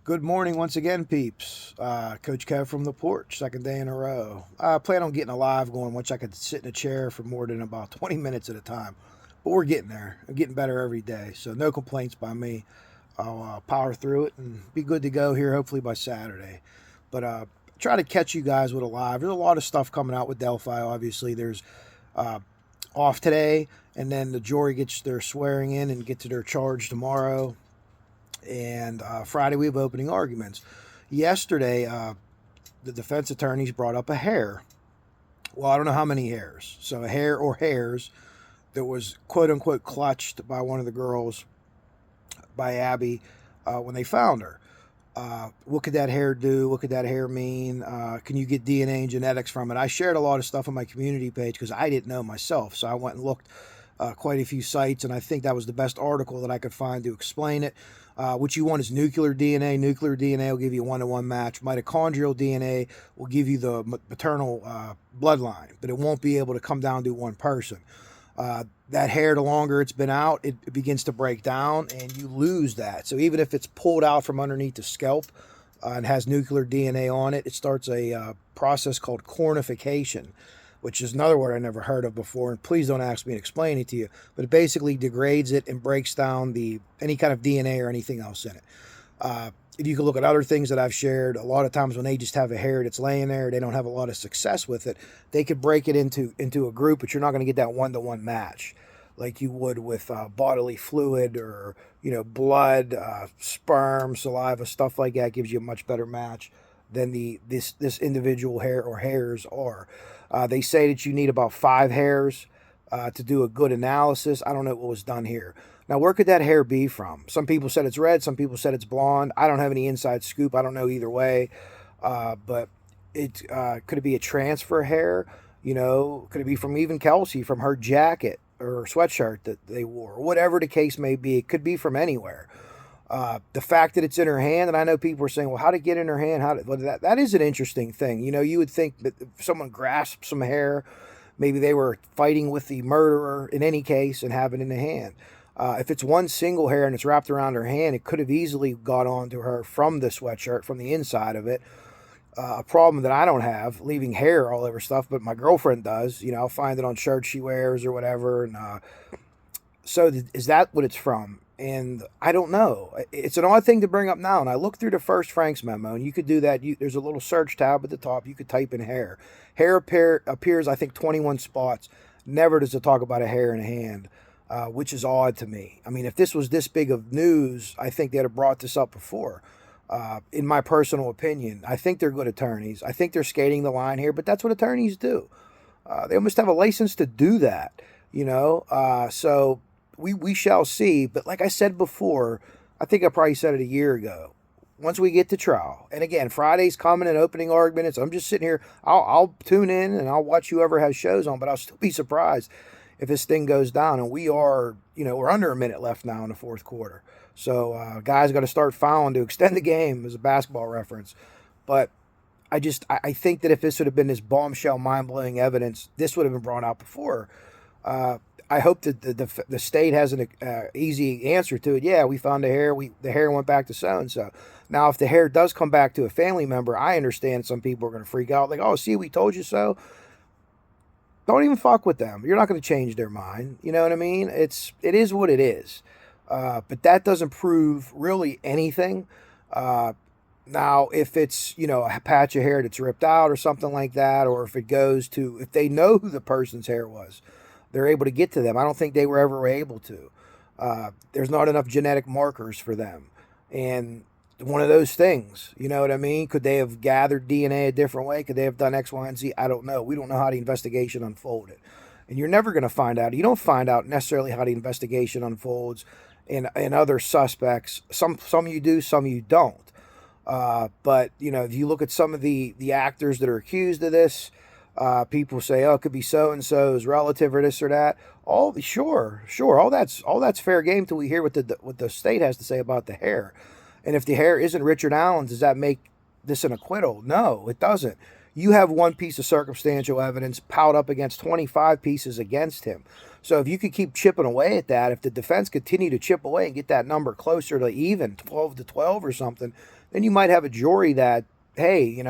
Good morning once again, peeps. Coach Kev from the Porch, second day in a row. I plan on getting a live going once I could sit in a chair for more than about 20 minutes at a time. But we're getting there. I'm getting better every day. So no complaints by me. I'll power through it and be good to go here hopefully by Saturday. But try to catch you guys with a live. There's a lot of stuff coming out with Delphi, obviously. There's off today, and then the jury gets their swearing in and get to their charge tomorrow. And Friday we have opening arguments. Yesterday, the defense attorneys brought up a hair. Well, I don't know how many hairs. So a hair or hairs that was quote unquote clutched by one of the girls, by Abby, when they found her. What could that hair do? What could that hair mean? Can you get DNA and genetics from it? I shared a lot of stuff on my community page because I didn't know myself. So I went and looked quite a few sites, and I think that was the best article that I could find to explain it. What you want is nuclear DNA. Nuclear DNA will give you a one-to-one match. Mitochondrial DNA will give you the maternal bloodline, but it won't be able to come down to one person. That hair, the longer it's been out, it begins to break down, and you lose that. So even if it's pulled out from underneath the scalp and has nuclear DNA on it, it starts a process called cornification, which is another word I never heard of before, and please don't ask me to explain it to you, but it basically degrades it and breaks down any kind of DNA or anything else in it. If you can look at other things that I've shared, a lot of times when they just have a hair that's laying there, they don't have a lot of success with it, they could break it into a group, but you're not going to get that one-to-one match like you would with bodily fluid or blood, sperm, saliva, stuff like that gives you a much better match than this individual hair or hairs are. They say that you need about 5 hairs to do a good analysis. I don't know what was done here. Now, where could that hair be from? Some people said it's red. Some people said it's blonde. I don't have any inside scoop. I don't know either way. But could it be a transfer hair? Could it be from even Kelsey, from her jacket or sweatshirt that they wore? Or whatever the case may be, it could be from anywhere. The fact that it's in her hand, and I know people are saying, well, how did it get in her hand? That is an interesting thing. You would think that if someone grasped some hair, maybe they were fighting with the murderer in any case and have it in the hand. If it's one single hair and it's wrapped around her hand, it could have easily got onto her from the sweatshirt, from the inside of it. A problem that I don't have, leaving hair all over stuff, but my girlfriend does. I'll find it on shirts she wears or whatever. And so is that what it's from? And I don't know. It's an odd thing to bring up now. And I looked through the first Frank's memo, and you could do that. There's a little search tab at the top. You could type in hair. Hair appears, I think, 21 spots. Never does it talk about a hair in a hand, which is odd to me. I mean, if this was this big of news, I think they'd have brought this up before. In my personal opinion, I think they're good attorneys. I think they're skating the line here, but that's what attorneys do. They must have a license to do that, so we shall see. But like I said before, I think I probably said it a year ago, once we get to trial, and again, Friday's coming and opening arguments, I'm just sitting here, I'll tune in and I'll watch whoever has shows on, but I'll still be surprised if this thing goes down. And we are, we're under a minute left now in the fourth quarter. So guys got to start fouling to extend the game, as a basketball reference. But I think that if this would have been this bombshell, mind-blowing evidence, this would have been brought out before. I hope that the state has an easy answer to it. Yeah, we found the hair. The hair went back to so-and-so. Now, if the hair does come back to a family member, I understand some people are going to freak out. Like, oh, see, we told you so. Don't even fuck with them. You're not going to change their mind. You know what I mean? It is what it is. But that doesn't prove really anything. Now, if it's, a patch of hair that's ripped out or something like that, or if they know who the person's hair was, they're able to get to them. I don't think they were ever able to. There's not enough genetic markers for them. And one of those things, you know what I mean? Could they have gathered DNA a different way? Could they have done X, Y, and Z? I don't know. We don't know how the investigation unfolded. And you're never going to find out. You don't find out necessarily how the investigation unfolds in other suspects. Some you do, some you don't. But, if you look at some of the actors that are accused of this, people say, oh, it could be so-and-so's relative or this or that. Sure. All that's fair game till we hear what the state has to say about the hair. And if the hair isn't Richard Allen's, does that make this an acquittal? No, it doesn't. You have one piece of circumstantial evidence piled up against 25 pieces against him. So if you could keep chipping away at that, if the defense continue to chip away and get that number closer to even 12-12 or something, then you might have a jury that, hey,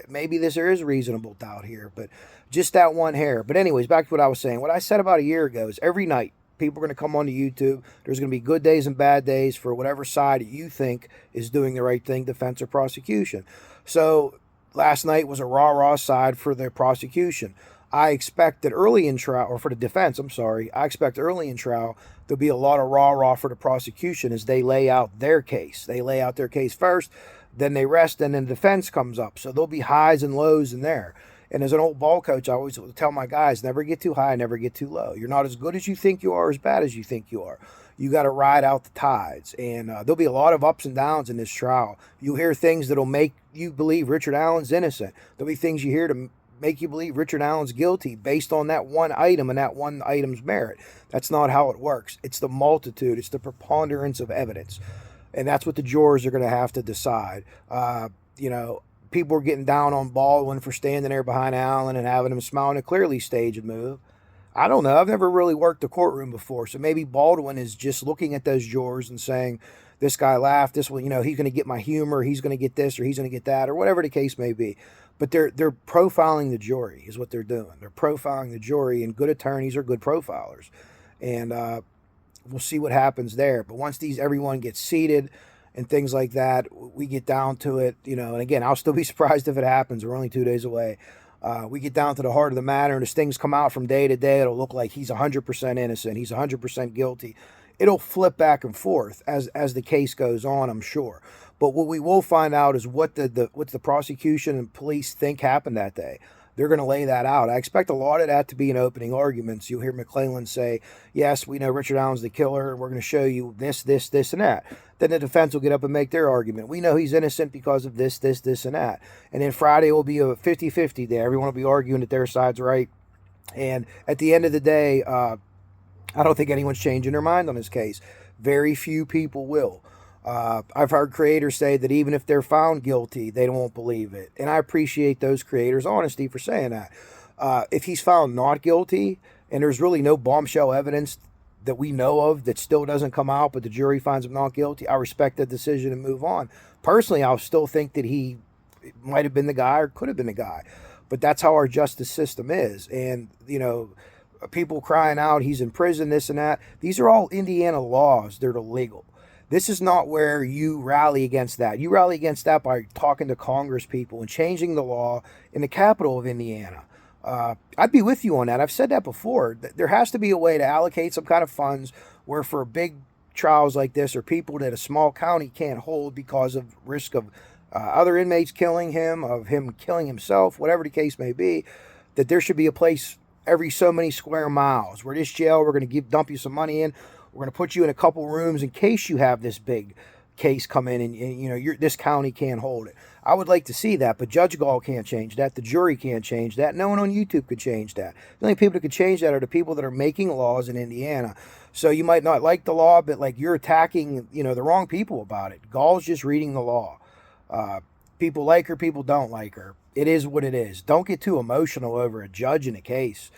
maybe there is reasonable doubt here, but just that one hair. But anyways, back to what I was saying. What I said about a year ago is every night people are going to come onto YouTube. There's going to be good days and bad days for whatever side you think is doing the right thing, defense or prosecution. So last night was a rah-rah side for the prosecution. I expect that early in trial, or for the defense, I expect early in trial there'll be a lot of rah-rah for the prosecution as they lay out their case. They lay out their case first, then they rest, and then the defense comes up. So there'll be highs and lows in there. And as an old ball coach, I always tell my guys, never get too high, never get too low. You're not as good as you think you are, as bad as you think you are. You got to ride out the tides. And there'll be a lot of ups and downs in this trial. You'll hear things that'll make you believe Richard Allen's innocent. There'll be things you hear to make you believe Richard Allen's guilty based on that one item and that one item's merit. That's not how it works. It's the multitude. It's the preponderance of evidence. And that's what the jurors are going to have to decide. People are getting down on Baldwin for standing there behind Allen and having him smile and clearly stage a move. I don't know. I've never really worked a courtroom before. So maybe Baldwin is just looking at those jurors and saying, this guy laughed, this one, he's going to get my humor, he's going to get this or he's going to get that or whatever the case may be. But they're profiling the jury is what they're doing. They're profiling the jury, and good attorneys are good profilers. And we'll see what happens there. But once everyone gets seated and things like that, we get down to it, and again, I'll still be surprised if it happens. We're only 2 days away. We get down to the heart of the matter, and as things come out from day to day, it'll look like he's 100% innocent. He's 100% guilty. It'll flip back and forth as the case goes on, I'm sure. But what we will find out is what the prosecution and police think happened that day. They're going to lay that out. I expect a lot of that to be in opening arguments. You'll hear McClellan say, yes, we know Richard Allen's the killer. We're going to show you this, and that. Then the defense will get up and make their argument. We know he's innocent because of this, and that. And then Friday will be a 50-50 day. Everyone will be arguing that their side's right. And at the end of the day, I don't think anyone's changing their mind on this case. Very few people will. I've heard creators say that even if they're found guilty, they won't believe it. And I appreciate those creators' honesty for saying that. If he's found not guilty and there's really no bombshell evidence that we know of that still doesn't come out, but the jury finds him not guilty, I respect that decision and move on. Personally, I'll still think that he might have been the guy or could have been the guy. But that's how our justice system is. And, people crying out, he's in prison, this and that. These are all Indiana laws. They're illegal. This is not where you rally against that. You rally against that by talking to Congress people and changing the law in the capital of Indiana. I'd be with you on that. I've said that before. There has to be a way to allocate some kind of funds where for big trials like this or people that a small county can't hold because of risk of other inmates killing him, of him killing himself, whatever the case may be, that there should be a place every so many square miles where this jail, we're going to dump you some money in. We're going to put you in a couple rooms in case you have this big case come in and this county can't hold it. I would like to see that, but Judge Gall can't change that. The jury can't change that. No one on YouTube could change that. The only people that could change that are the people that are making laws in Indiana. So you might not like the law, but you're attacking, the wrong people about it. Gall's just reading the law. People like her, people don't like her. It is what it is. Don't get too emotional over a judge in a case.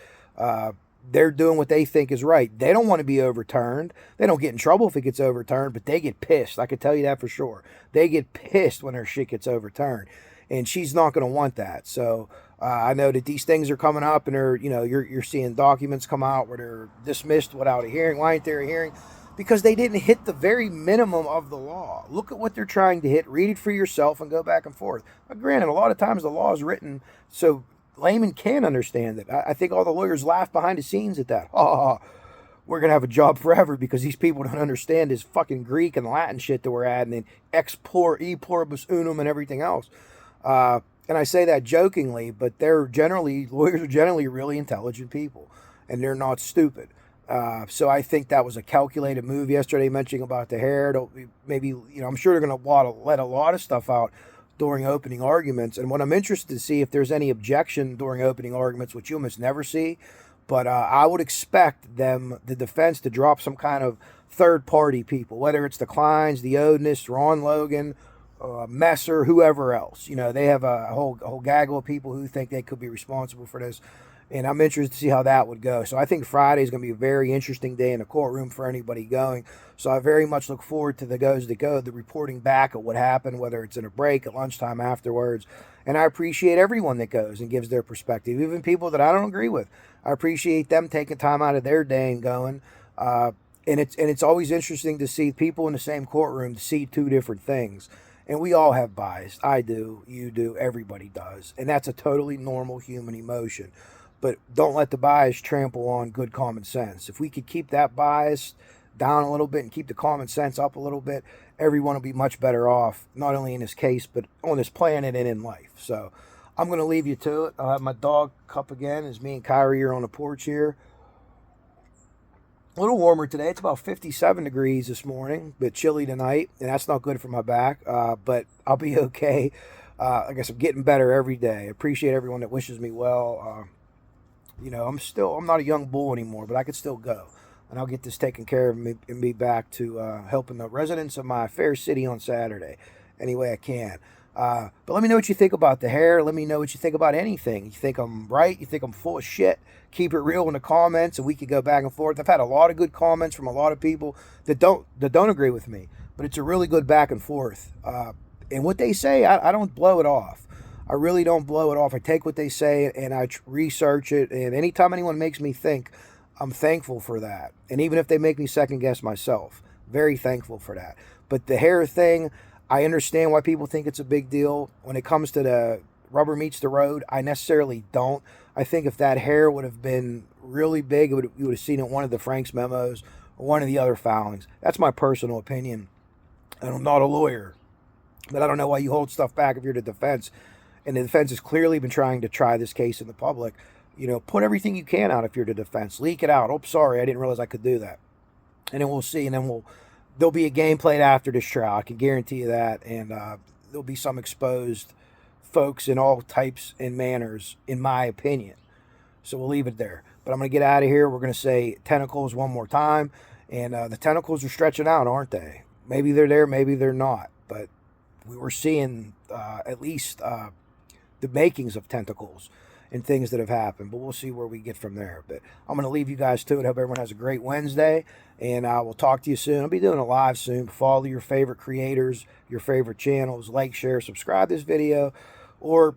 They're doing what they think is right. They don't want to be overturned. They don't get in trouble if it gets overturned, but they get pissed. I can tell you that for sure. They get pissed when their shit gets overturned, and she's not going to want that. So I know that these things are coming up, and you're seeing documents come out where they're dismissed without a hearing. Why ain't there a hearing? Because they didn't hit the very minimum of the law. Look at what they're trying to hit. Read it for yourself and go back and forth. Now, granted, a lot of times the law is written so layman can't understand it. I think all the lawyers laugh behind the scenes at that. We're going to have a job forever because these people don't understand this fucking Greek and Latin shit that we're adding in ex plur, e pluribus unum and everything else. And I say that jokingly, but lawyers are generally really intelligent people and they're not stupid. So I think that was a calculated move yesterday mentioning about the hair. Maybe, I'm sure they're going to let a lot of stuff out during opening arguments. And what I'm interested to see if there's any objection during opening arguments, which you almost never see. But I would expect the defense, to drop some kind of third-party people, whether it's the Kleins, the Odenists, Ron Logan, Messer, whoever else. They have a whole gaggle of people who think they could be responsible for this. And I'm interested to see how that would go. So I think Friday is going to be a very interesting day in the courtroom for anybody going. So I very much look forward to the goes that go, the reporting back of what happened, whether it's in a break, at lunchtime, afterwards. And I appreciate everyone that goes and gives their perspective, even people that I don't agree with. I appreciate them taking time out of their day and going. And it's always interesting to see people in the same courtroom to see two different things. And we all have bias. I do, you do, everybody does. And that's a totally normal human emotion. But don't let the bias trample on good common sense. If we could keep that bias down a little bit and keep the common sense up a little bit, everyone will be much better off, not only in this case, but on this planet and in life. So I'm going to leave you to it. I'll have my dog cup again as me and Kyrie are on the porch here. A little warmer today. It's about 57 degrees this morning, but chilly tonight, and that's not good for my back, but I'll be okay. I guess I'm getting better every day. I appreciate everyone that wishes me well. I'm not a young bull anymore, but I could still go. And I'll get this taken care of and be back to helping the residents of my fair city on Saturday any way I can. But let me know what you think about the hair. Let me know what you think about anything. You think I'm right? You think I'm full of shit? Keep it real in the comments, and we could go back and forth. I've had a lot of good comments from a lot of people that don't agree with me, but it's a really good back and forth. And what they say, I don't blow it off. I really don't blow it off. I take what they say and I research it. And anytime anyone makes me think, I'm thankful for that. And even if they make me second guess myself, very thankful for that. But the hair thing, I understand why people think it's a big deal. When it comes to the rubber meets the road, I necessarily don't. I think if that hair would have been really big, you would have seen it in one of the Frank's memos or one of the other filings. That's my personal opinion. And I'm not a lawyer. But I don't know why you hold stuff back if you're the defense. And the defense has clearly been trying to try this case in the public. Put everything you can out if you're the defense. Leak it out. Oh, sorry, I didn't realize I could do that. And then we'll see. And then there'll be a game played after this trial. I can guarantee you that. And there'll be some exposed folks in all types and manners, in my opinion. So we'll leave it there. But I'm going to get out of here. We're going to say tentacles one more time. And the tentacles are stretching out, aren't they? Maybe they're there, maybe they're not. But we were seeing at least the makings of tentacles and things that have happened. But we'll see where we get from there. But I'm going to leave you guys to it. Hope everyone has a great Wednesday. And I will talk to you soon. I'll be doing a live soon. Follow your favorite creators, your favorite channels. Like, share, subscribe this video. Or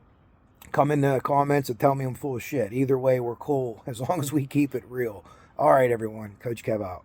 come in the comments and tell me I'm full of shit. Either way, we're cool as long as we keep it real. All right, everyone. Coach Kev out.